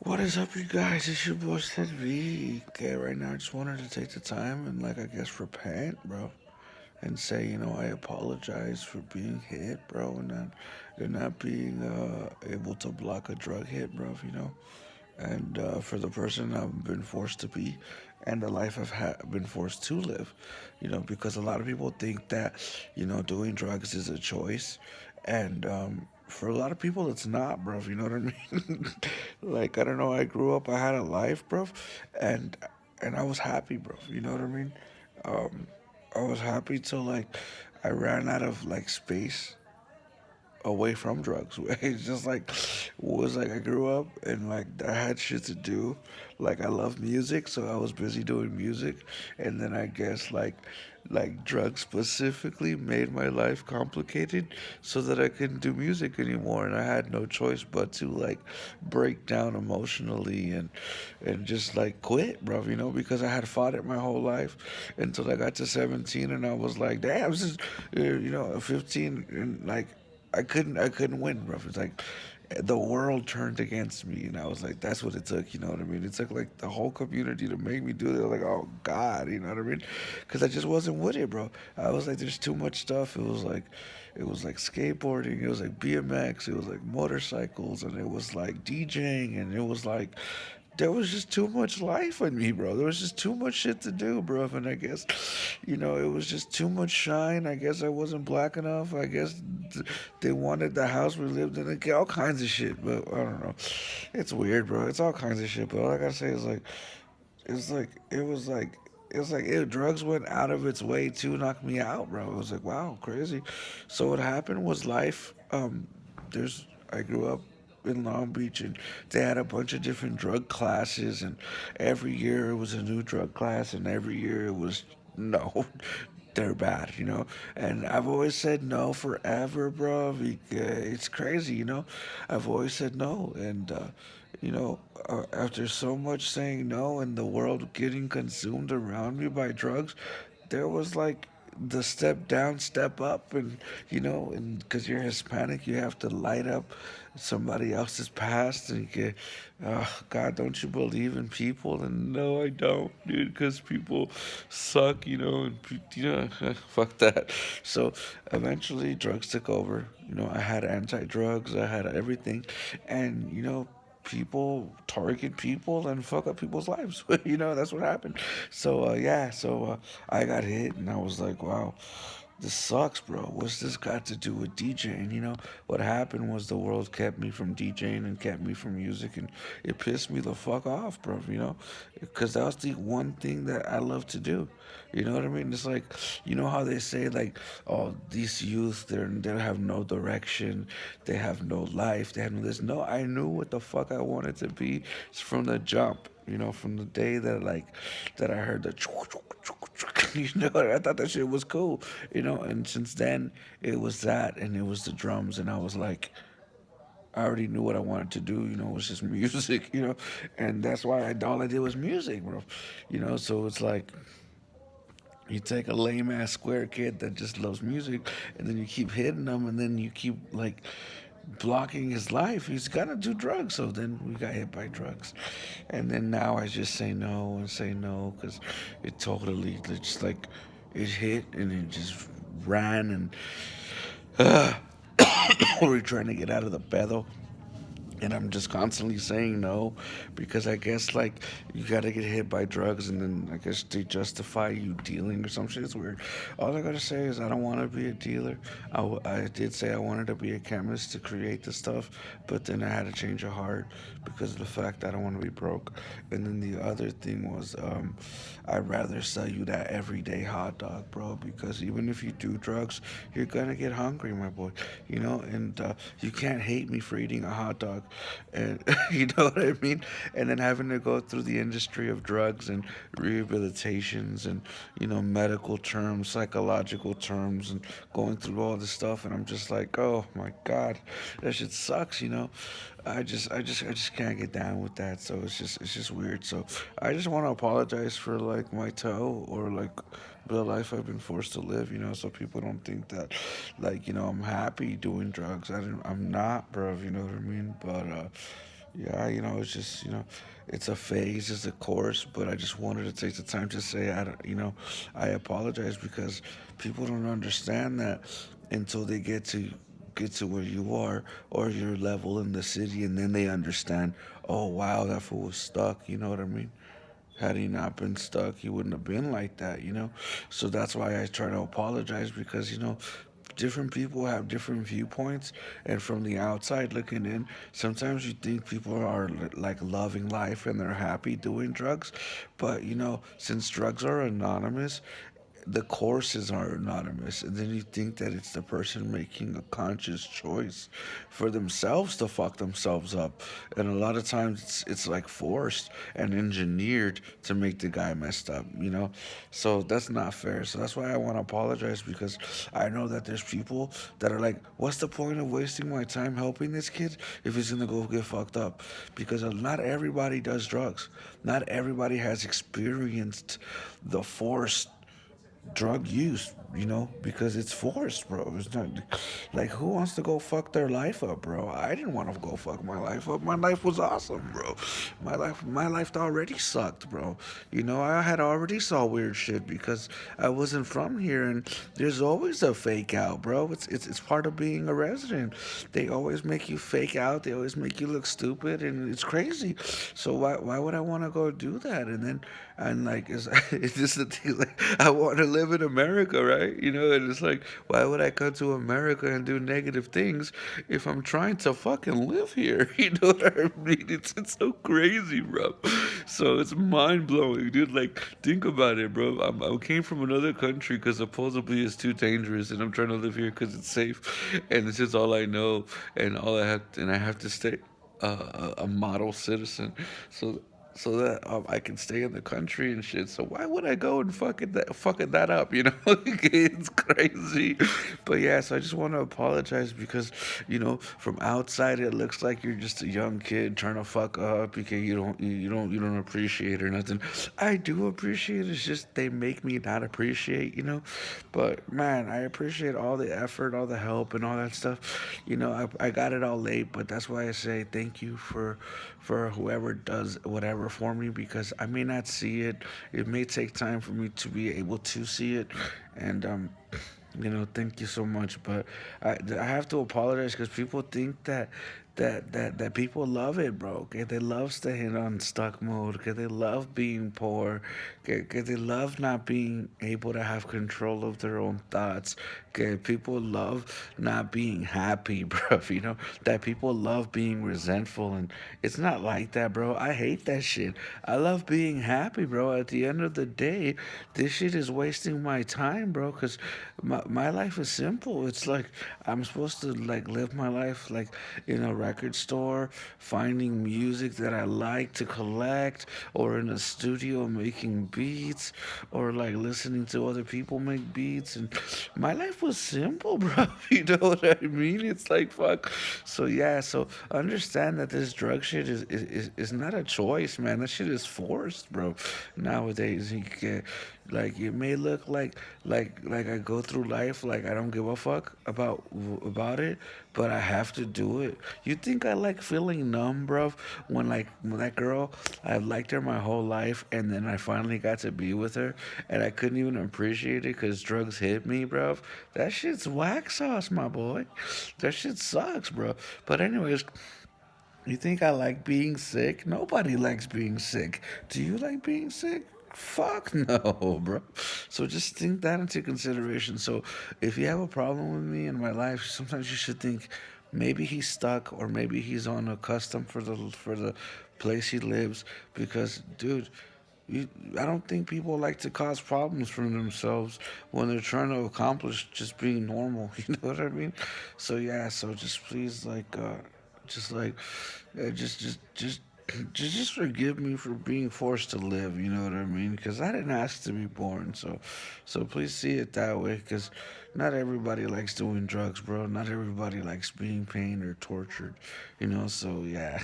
What is up, you guys? It's your boy Ted V. Okay, right now I just wanted to take the time and, I guess, repent, bro, and say, I apologize for being hit, bro, and not being able to block a drug hit, bro, and for the person I've been forced to be, and the life been forced to live, because a lot of people think that, doing drugs is a choice, and for a lot of people it's not, bro. You know what I mean? Like, I don't know. I grew up. I had a life, bro, and and I was happy, bro. You know what I mean? Um, I was happy till I ran out of space away from drugs. It's just was I grew up and I had shit to do. Like, I love music, so I was busy doing music, and then I guess drugs specifically made my life complicated so that I couldn't do music anymore, and I had no choice but to break down emotionally and just quit, bro. Because I had fought it my whole life until I got to 17, and I was like, damn, this is 15, and I couldn't win, bro. It's like the world turned against me, and I was like, that's what it took. You know what I mean? It took the whole community to make me do that. Like, oh God, you know what I mean? Because I just wasn't with it, bro. I was like, there's too much stuff. It was like skateboarding. It was like BMX. It was like motorcycles, and it was like DJing, and it was like there was just too much life in me, bro. There was just too much shit to do, bro. And I guess, it was just too much shine. I guess I wasn't black enough. I guess they wanted the house we lived in. Like, all kinds of shit, but I don't know. It's weird, bro. It's all kinds of shit. But all I gotta say is it's like it was like drugs went out of its way to knock me out, bro. It was like, wow, crazy. So what happened was life. There's I grew up in Long Beach, and they had a bunch of different drug classes, and every year it was a new drug class, and every year it was no, they're bad, And I've always said no forever, bro. It's crazy, I've always said no, and after so much saying no and the world getting consumed around me by drugs, there was the step down, step up, and because you're Hispanic, you have to light up somebody else's past, and God, don't you believe in people? And no, I don't, dude, because people suck, and fuck that. So eventually, drugs took over. I had anti-drugs, I had everything, and people target people and fuck up people's lives. That's what happened. So yeah, I got hit, and I was like, wow, this sucks, bro. What's this got to do with DJing? What happened was the world kept me from DJing and kept me from music, and it pissed me the fuck off, bro. Because that was the one thing that I love to do. You know what I mean? It's like, how they say oh, these youth, they have no direction, they have no life, they have no this. No, I knew what the fuck I wanted to be from the jump. From the day that I heard the I thought that shit was cool, and since then it was that, and it was the drums, and I was like, I already knew what I wanted to do, it was just music, and that's why all I did was music, bro, so it's like you take a lame ass square kid that just loves music, and then you keep hitting him, and then you keep blocking his life. He's gonna do drugs. So then we got hit by drugs, and then now I just say no and say no because it totally it's like it hit and it just ran, and we're trying to get out of the pedo, and I'm just constantly saying no because I guess you gotta get hit by drugs, and then I guess they justify you dealing or some shit. It's weird. All I gotta say is I don't want to be a dealer. I did say I wanted to be a chemist to create the stuff, but then I had to change of heart because of the fact that I don't want to be broke. And then the other thing was I'd rather sell you that everyday hot dog, bro, because even if you do drugs, you're gonna get hungry, my boy. And you can't hate me for eating a hot dog, and you know what I mean. And then having to go through the industry of drugs and rehabilitations and medical terms, psychological terms, and going through all this stuff, and I'm just like, oh my god, that shit sucks. I just can't get down with that. So it's just weird. So I just want to apologize for my toe or the life I've been forced to live. So people don't think that I'm happy doing drugs. I'm not, bro. You know what I mean? But Yeah, it's just, it's a phase, it's a course, but I just wanted to take the time to say, I don't, I apologize because people don't understand that until they get to where you are or your level in the city, and then they understand, oh, wow, that fool was stuck, you know what I mean? Had he not been stuck, he wouldn't have been like that. So that's why I try to apologize because, different people have different viewpoints. And from the outside looking in, sometimes you think people are like loving life and they're happy doing drugs. But, since drugs are anonymous, the courses are anonymous, and then you think that it's the person making a conscious choice for themselves to fuck themselves up, and a lot of times it's like forced and engineered to make the guy messed up. So that's not fair. So that's why I want to apologize, because I know that there's people that are like, what's the point of wasting my time helping this kid if he's gonna go get fucked up? Because not everybody does drugs, not everybody has experienced the forced drug use, because it's forced, bro. It's not like, who wants to go fuck their life up, bro? I didn't want to go fuck my life up. My life was awesome, bro. My life already sucked, bro. I had already saw weird shit because I wasn't from here, and there's always a fake out, bro. It's part of being a resident. They always make you fake out. They always make you look stupid, and it's crazy. So why would I want to go do that? And like it's just the thing. Like, I want to live in America, right? And it's like, why would I come to America and do negative things if I'm trying to fucking live here? You know what I mean? It's so crazy, bro. So it's mind blowing, dude. Like, think about it, bro. I came from another country because supposedly it's too dangerous, and I'm trying to live here because it's safe, and it's just all I know, and I have to stay a model citizen. So that I can stay in the country and shit. So why would I go and fucking that up? It's crazy. But yeah, so I just want to apologize because from outside it looks like you're just a young kid trying to fuck up because you don't appreciate or nothing. I do appreciate it. It's just they make me not appreciate. But man, I appreciate all the effort, all the help, and all that stuff. I got it all late, but that's why I say thank you for whoever does whatever for me, because I may not see it. It may take time for me to be able to see it, and thank you so much. But I have to apologize because people think that people love it, bro. Okay, they love staying on stuck mode. Okay, they love being poor. Okay, they love not being able to have control of their own thoughts. Okay, people love not being happy, bro. That people love being resentful, and it's not like that, bro. I hate that shit. I love being happy, bro. At the end of the day, this shit is wasting my time, bro. Cause my life is simple. It's like I'm supposed to like live my life like in a record store, finding music that I like to collect, or in a studio making beats, or like listening to other people make beats. And my life was simple, bro. You know what I mean? It's like fuck. So yeah, so understand that this drug shit is not a choice, man. That shit is forced, bro. Nowadays, you get like it may look like I go through life like I don't give a fuck about it, but I have to do it. You think I like feeling numb, bro? When that girl, I've liked her my whole life, and then I finally got to be with her, and I couldn't even appreciate it because drugs hit me, bro. That shit's whack sauce, my boy. That shit sucks, bro. But anyways, you think I like being sick? Nobody likes being sick. Do you like being sick? Fuck no, bro. So just think that into consideration. So if you have a problem with me in my life, sometimes you should think maybe he's stuck, or maybe he's on a custom for the place he lives. Because, dude, you, I don't think people like to cause problems for themselves when they're trying to accomplish just being normal. You know what I mean? So yeah. So just please, just like, just forgive me for being forced to live. You know what I mean? Because I didn't ask to be born. So please see it that way. Because not everybody likes doing drugs, bro. Not everybody likes being pained or tortured. So yeah.